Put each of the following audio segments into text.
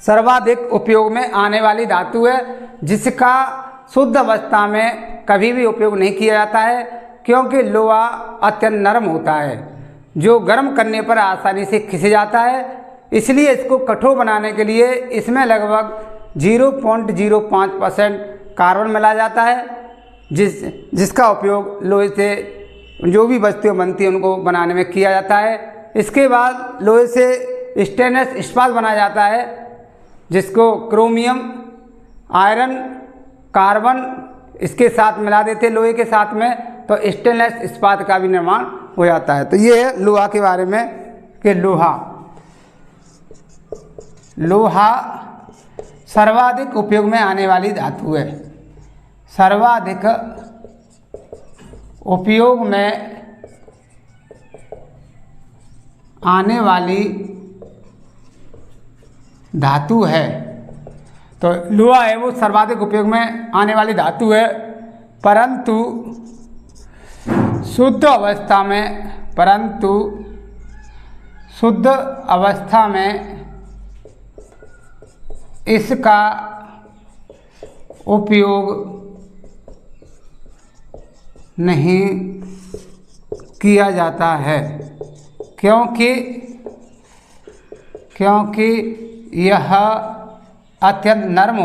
सर्वाधिक उपयोग में आने वाली धातु है, जिसका शुद्ध अवस्था में कभी भी उपयोग नहीं किया जाता है, क्योंकि लोहा अत्यंत नरम होता है जो गर्म करने पर आसानी से खिस जाता है। इसलिए इसको कठोर बनाने के लिए इसमें लगभग 0.05% कार्बन मिलाया जाता है, जिसका उपयोग लोहे से जो भी वस्तुएं बनती हैं उनको बनाने में किया जाता है। इसके बाद लोहे से स्टेनलेस इस्पात बनाया जाता है, जिसको क्रोमियम, आयरन, कार्बन इसके साथ मिला देते हैं लोहे के साथ में, तो स्टेनलेस इस्पात का भी निर्माण हो जाता है। तो ये है लोहा के बारे में कि लोहा सर्वाधिक उपयोग में आने वाली धातु है। सर्वाधिक उपयोग में आने वाली धातु है। तो लोहा है वो सर्वाधिक उपयोग में आने वाली धातु है, परंतु शुद्ध अवस्था में इसका उपयोग नहीं किया जाता है, क्योंकि यह अत्यंत नरम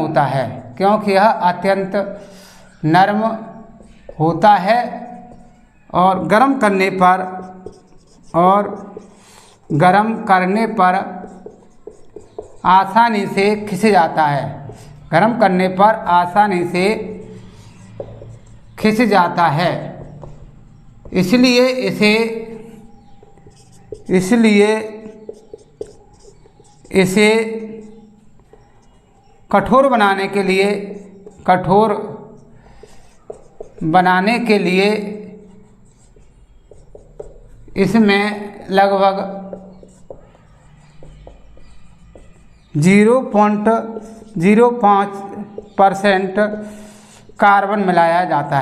होता है और गर्म करने पर आसानी से खिस जाता है। गर्म करने पर आसानी से खिस जाता है। इसलिए इसे कठोर बनाने के लिए इसमें लगभग 0.05% कार्बन मिलाया जाता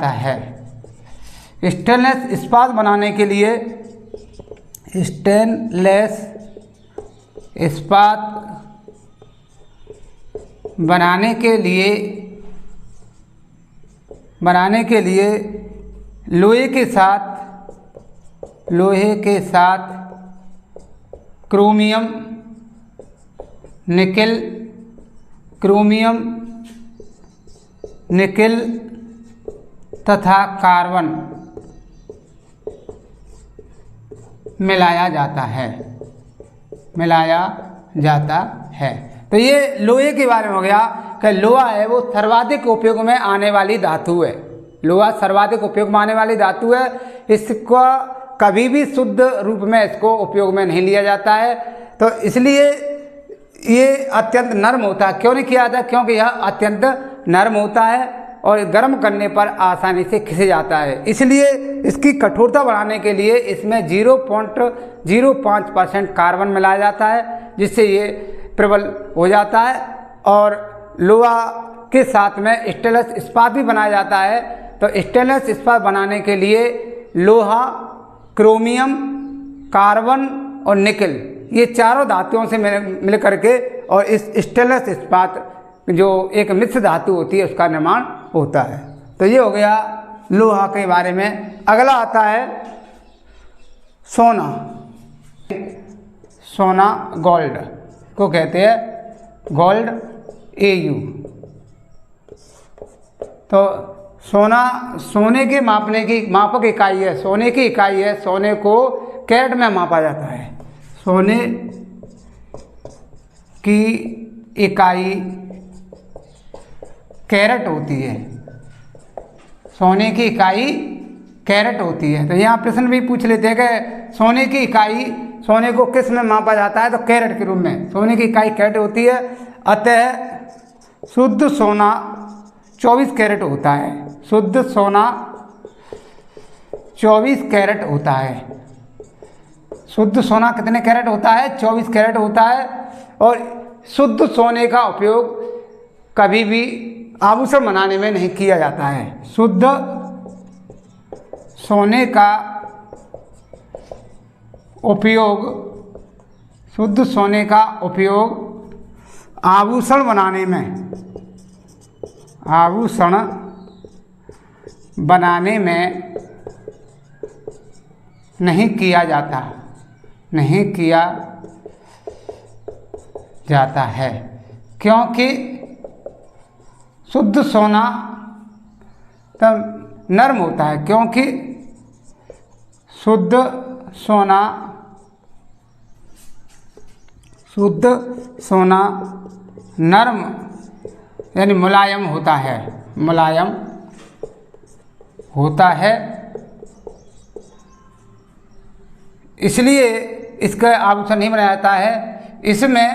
है। स्टेनलेस इस्पात बनाने के लिए लोहे के साथ क्रोमियम, निकेल तथा कार्बन मिलाया जाता है। तो ये लोहे के बारे में हो गया कि लोहा है वो सर्वाधिक उपयोग में आने वाली धातु है। इसको कभी भी शुद्ध रूप में इसको उपयोग में नहीं लिया जाता है, तो इसलिए ये अत्यंत नरम होता है। क्यों नहीं किया जाता? क्योंकि यह अत्यंत नरम होता है और गर्म करने पर आसानी से खिस जाता है। इसलिए इसकी कठोरता बढ़ाने के लिए इसमें 0.05% कार्बन मिलाया जाता है, जिससे ये प्रबल हो जाता है। और लोहा के साथ में स्टेनलेस इस्पात भी बनाया जाता है। तो स्टेनलेस इस्पात बनाने के लिए लोहा, क्रोमियम, कार्बन और निकेल, ये चारों धातुओं से मिल करके और इस स्टेनलेस इस्पात जो एक मिश्र धातु होती है उसका निर्माण होता है। तो ये हो गया लोहा के बारे में। अगला आता है सोना गोल्ड को कहते हैं गोल्ड AU। तो सोने के मापक इकाई है, सोने की इकाई है। सोने को कैरेट में मापा जाता है। सोने की इकाई कैरेट होती है। तो यहाँ प्रश्न भी पूछ लेते हैं कि सोने को किस में मापा जाता है? तो कैरेट के रूप में सोने की इकाई कैरेट होती है। अतः शुद्ध सोना 24 कैरेट होता है। शुद्ध सोना 24 कैरेट होता है। शुद्ध सोना कितने कैरेट होता है? 24 कैरेट होता है। और शुद्ध सोने का उपयोग कभी भी आभूषण बनाने में नहीं किया जाता है। शुद्ध सोने का उपयोग, शुद्ध सोने का उपयोग आभूषण बनाने में, आभूषण बनाने में नहीं किया जाता, नहीं किया जाता है, क्योंकि शुद्ध सोना तब नर्म होता है, क्योंकि शुद्ध सोना, शुद्ध सोना नर्म यानी मुलायम होता है, मुलायम होता है, इसलिए इसका आभूषण नहीं बनाया जाता है। इसमें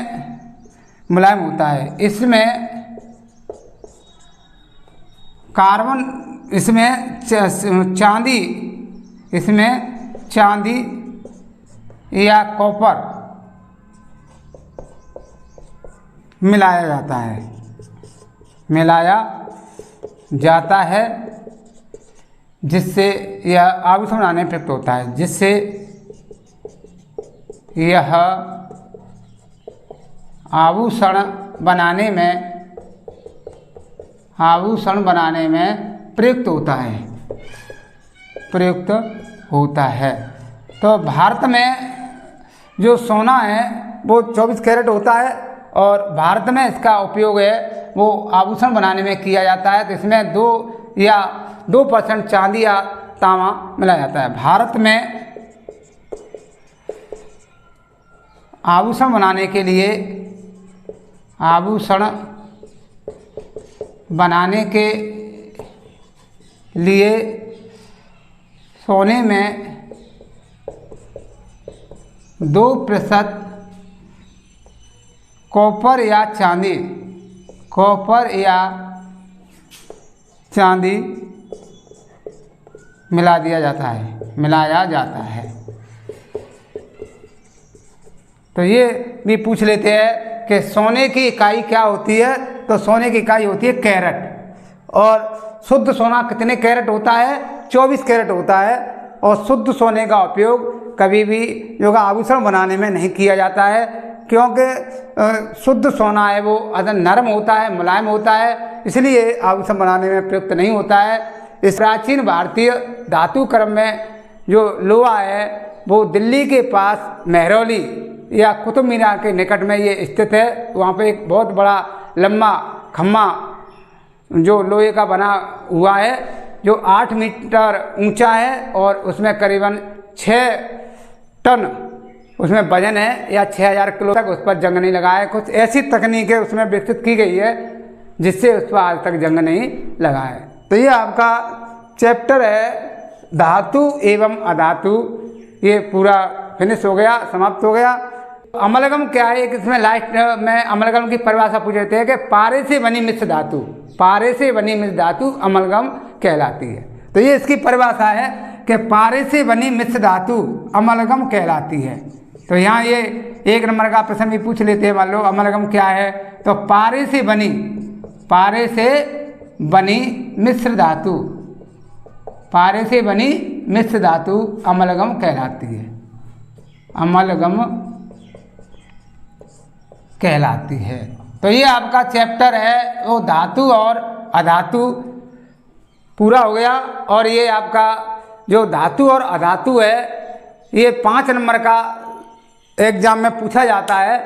मुलायम होता है, इसमें कार्बन, इसमें चांदी, इसमें चांदी या कॉपर मिलाया जाता है, मिलाया जाता है, जिससे यह आभूषण बनाने में प्रयुक्त होता है, जिससे यह आभूषण बनाने में, आभूषण बनाने में प्रयुक्त होता है, प्रयुक्त होता है। तो भारत में जो सोना है वो 24 कैरेट होता है और भारत में इसका उपयोग है वो आभूषण बनाने में किया जाता है। तो इसमें 2% चांदी या तांबा मिलाया जाता है। भारत में आभूषण बनाने के लिए, आभूषण बनाने के लिए सोने में 2% कॉपर या चांदी, कॉपर या चांदी मिला दिया जाता है, मिलाया जाता है। तो ये भी पूछ लेते हैं कि सोने की इकाई क्या होती है। तो सोने की इकाई होती है कैरेट, और शुद्ध सोना कितने कैरेट होता है? 24 कैरेट होता है। और शुद्ध सोने का उपयोग कभी भी जो आभूषण बनाने में नहीं किया जाता है, क्योंकि शुद्ध सोना है वो अदर नरम होता है, मुलायम होता है, इसलिए आभूषण बनाने में प्रयुक्त नहीं होता है। इस प्राचीन भारतीय धातु क्रम में जो लोहा है वो दिल्ली के पास मेहरौली या कुतुब मीनार के निकट में ये स्थित है। वहाँ पे एक बहुत बड़ा लंबा खम्मा जो लोहे का बना हुआ है, जो 8 मीटर ऊंचा है और उसमें करीबन 6 टन उसमें वजन है, या 6000 किलो तक उस पर जंग नहीं लगा है। कुछ ऐसी तकनीकें उसमें विकसित की गई है जिससे उस पर आज तक जंग नहीं लगा है। तो ये आपका चैप्टर है धातु एवं अधातु, ये पूरा फिनिश हो गया, समाप्त हो गया। अमलगम क्या है? एक इसमें लास्ट में अमलगम की परिभाषा पूछ रहे थे कि पारे से बनी मिश्र धातु, पारे से बनी मिश्र धातु अमलगम कहलाती है। तो ये इसकी परिभाषा है कि पारे से बनी मिश्र धातु अमलगम कहलाती है। तो यहाँ ये 1 नंबर का प्रश्न भी पूछ लेते हैं, मान लो अमलगम क्या है? तो पारे से बनी, पारे से बनी मिश्र धातु, पारे से बनी मिश्र धातु अमलगम कहलाती है, अमलगम कहलाती है। तो ये आपका चैप्टर है वो धातु और अधातु पूरा हो गया। और ये आपका जो धातु और अधातु है ये 5 नंबर का एग्जाम में पूछा जाता है।